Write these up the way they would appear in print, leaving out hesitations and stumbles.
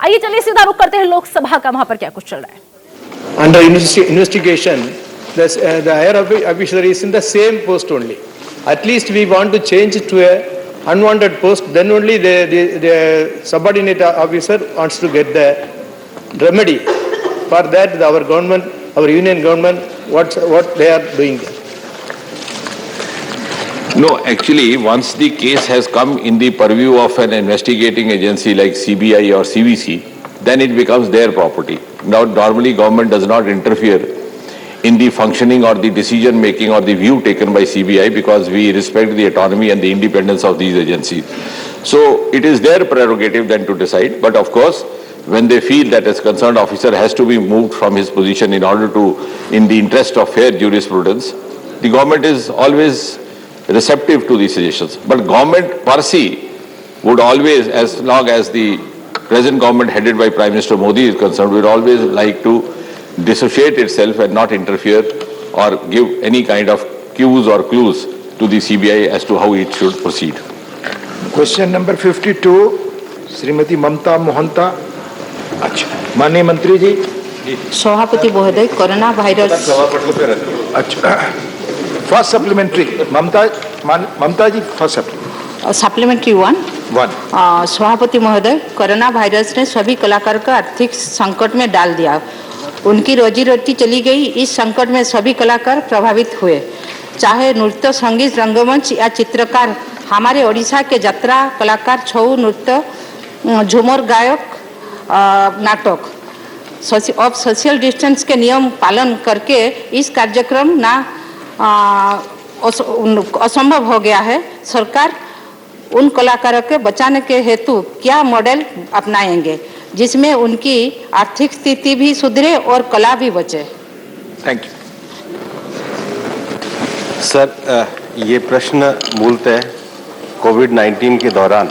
आइए चलिए सीधा रुख करते हैं लोकसभा का, वहां पर क्या कुछ चल रहा है। Under investigation, the higher officer is in the same post only. At least we want to change it to a unwanted post. Then only the subordinate officer wants to get the remedy. For that, our government, our union government, what they are doing there. No, actually, once the case has come in the purview of an investigating agency like CBI or CVC, then it becomes their property. Now, normally government does not interfere in the functioning or the decision making or the view taken by CBI because we respect the autonomy and the independence of these agencies. So, it is their prerogative then to decide, but of course, when they feel that a concerned officer has to be moved from his position in order to, in the interest of fair jurisprudence, the government is always receptive to these suggestions. But government per se would always, as long as the present government headed by Prime Minister Modi is concerned, would always like to dissociate itself and not interfere or give any kind of cues or clues to the CBI as to how it should proceed. Question number 52, Shrimati ममता मोहंता। अच्छा, माननीय मंत्री जी। सभापति महोदय, corona virus. अच्छा, first supplementary ममता जी, first supplementary one. सभापति महोदय, corona virus ने सभी कलाकारों को आर्थिक संकट में डाल दिया। उनकी रोजी रोटी चली गई। इस संकट में सभी कलाकार प्रभावित हुए, चाहे नृत्य, संगीत, रंगमंच या चित्रकार। हमारे ओडिशा के यात्रा कलाकार, छऊ नृत्य, झूमर गायक, नाटक अब सोशल डिस्टेंस के नियम पालन करके इस कार्यक्रम ना असंभव हो गया है। सरकार उन कलाकारों के बचाने के हेतु क्या मॉडल अपनाएंगे जिसमें उनकी आर्थिक स्थिति भी सुधरे और कला भी बचे? Thank you sir. ये प्रश्न मूलतः कोविड-19 के दौरान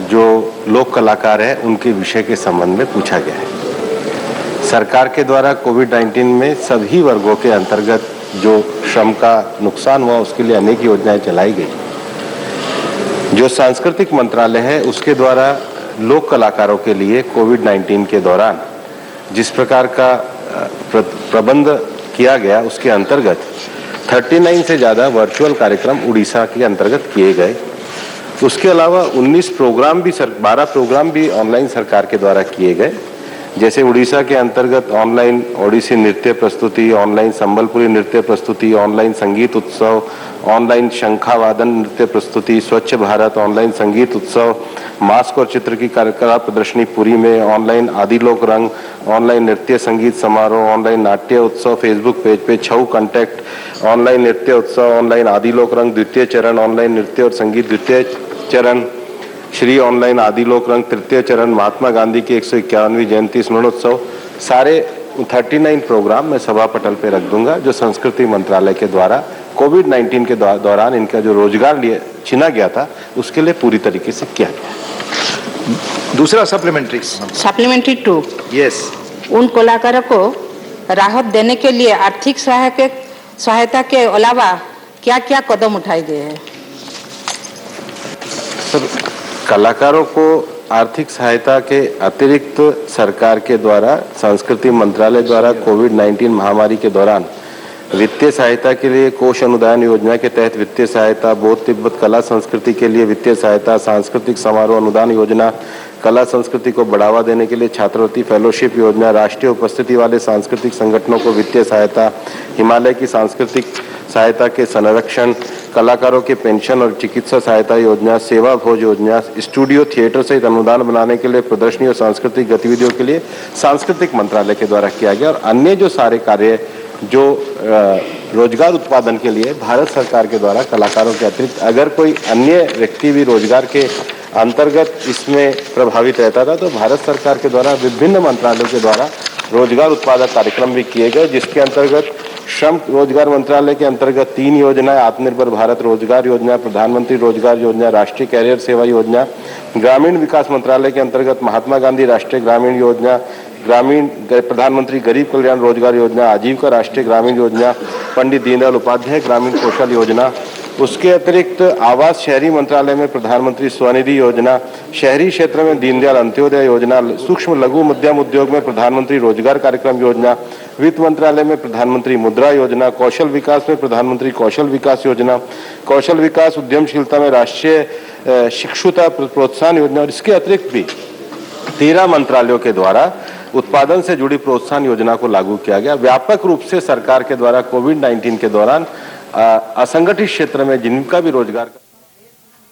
जो लोक कलाकार हैं उनके विषय के संबंध में पूछा गया है। सरकार के द्वारा कोविड-19 में सभी वर्गों के अंतर्गत जो श्रम का नुकसान हुआ उसके लिए अनेक योजनाएं चलाई गई। जो सांस्कृतिक मंत्रालय है उसके द्वारा लोक कलाकारों के लिए कोविड-19 के दौरान जिस प्रकार का प्रबंध किया गया उसके अंतर्गत 39 से ज़्यादा वर्चुअल कार्यक्रम उड़ीसा के अंतर्गत किए गए। उसके अलावा 12 प्रोग्राम भी ऑनलाइन सरकार के द्वारा किए गए। जैसे उड़ीसा के अंतर्गत ऑनलाइन ओडिसी नृत्य प्रस्तुति, ऑनलाइन संबलपुरी नृत्य प्रस्तुति, ऑनलाइन संगीत उत्सव, ऑनलाइन शंखावादन नृत्य प्रस्तुति, स्वच्छ भारत ऑनलाइन संगीत उत्सव, मास्क और चित्र की कला प्रदर्शनी पुरी में, ऑनलाइन आदिलोक रंग, ऑनलाइन नृत्य संगीत समारोह, ऑनलाइन नाट्य उत्सव फेसबुक पेज पे, छऊ कंटेक्ट, ऑनलाइन नृत्य उत्सव, ऑनलाइन आदिलोक रंग द्वितीय चरण, ऑनलाइन नृत्य और संगीत द्वितीय चरण, श्री ऑनलाइन आदिलोक रंग तृतीय चरण, महात्मा गांधी की 151वीं जयंती स्मरणोत्सव, सारे 39 प्रोग्राम मैं सभा पटल पे रख दूंगा जो संस्कृति मंत्रालय के द्वारा कोविड-19 के दौरान इनका जो रोजगार छीना गया था उसके लिए पूरी तरीके से किया गया। दूसरा सप्लीमेंट्री 2। यस। उन कलाकारों को राहत देने के लिए आर्थिक सहायता के अलावा क्या क्या कदम उठाए गए हैं? सर, कलाकारों को आर्थिक सहायता के अतिरिक्त सरकार के द्वारा संस्कृति मंत्रालय द्वारा कोविड-19 महामारी के दौरान वित्तीय सहायता के लिए कोष अनुदान योजना के तहत वित्तीय सहायता, बौद्ध तिब्बत कला संस्कृति के लिए वित्तीय सहायता, सांस्कृतिक समारोह अनुदान योजना, कला संस्कृति को बढ़ावा देने के लिए छात्रवृत्ति फेलोशिप योजना, राष्ट्रीय उपस्थिति वाले सांस्कृतिक संगठनों को वित्तीय सहायता, हिमालय की सांस्कृतिक सहायता के संरक्षण, कलाकारों के पेंशन और चिकित्सा सहायता योजना, सेवा भोज योजना, स्टूडियो थिएटर सहित अनुदान बनाने के लिए प्रदर्शनी और सांस्कृतिक गतिविधियों के लिए सांस्कृतिक मंत्रालय के द्वारा किया गया। और अन्य जो सारे कार्य जो रोजगार उत्पादन के लिए भारत सरकार के द्वारा कलाकारों के अतिरिक्त अगर कोई अन्य व्यक्ति भी रोजगार के अंतर्गत इसमें प्रभावित रहता था तो भारत सरकार के द्वारा विभिन्न मंत्रालयों के द्वारा रोजगार उत्पादक कार्यक्रम भी किए गए, जिसके अंतर्गत श्रम रोजगार मंत्रालय के अंतर्गत 3 योजनाएं, आत्मनिर्भर भारत रोजगार योजना, प्रधानमंत्री रोजगार योजना, राष्ट्रीय कैरियर सेवा योजना, ग्रामीण विकास मंत्रालय के अंतर्गत महात्मा गांधी राष्ट्रीय ग्रामीण योजना, ग्रामीण प्रधानमंत्री गरीब कल्याण रोजगार योजना, आजीविका राष्ट्रीय ग्रामीण योजना, पंडित दीनदयाल उपाध्याय ग्रामीण कौशल योजना, उसके अतिरिक्त आवास शहरी मंत्रालय में प्रधानमंत्री स्वनिधि योजना, शहरी क्षेत्र में दीनदयाल अंत्योदय योजना, सूक्ष्म लघु मध्यम उद्योग में प्रधानमंत्री रोजगार कार्यक्रम योजना, वित्त मंत्रालय में प्रधानमंत्री मुद्रा योजना, कौशल विकास में प्रधानमंत्री कौशल विकास योजना, कौशल विकास उद्यमशीलता में राष्ट्रीय शिक्षुता प्रोत्साहन योजना, और इसके अतिरिक्त भी 13 मंत्रालयों के द्वारा उत्पादन से जुड़ी प्रोत्साहन योजना को लागू किया गया। व्यापक रूप से सरकार के द्वारा कोविड-19 के दौरान असंगठित क्षेत्र में जिनका भी रोजगार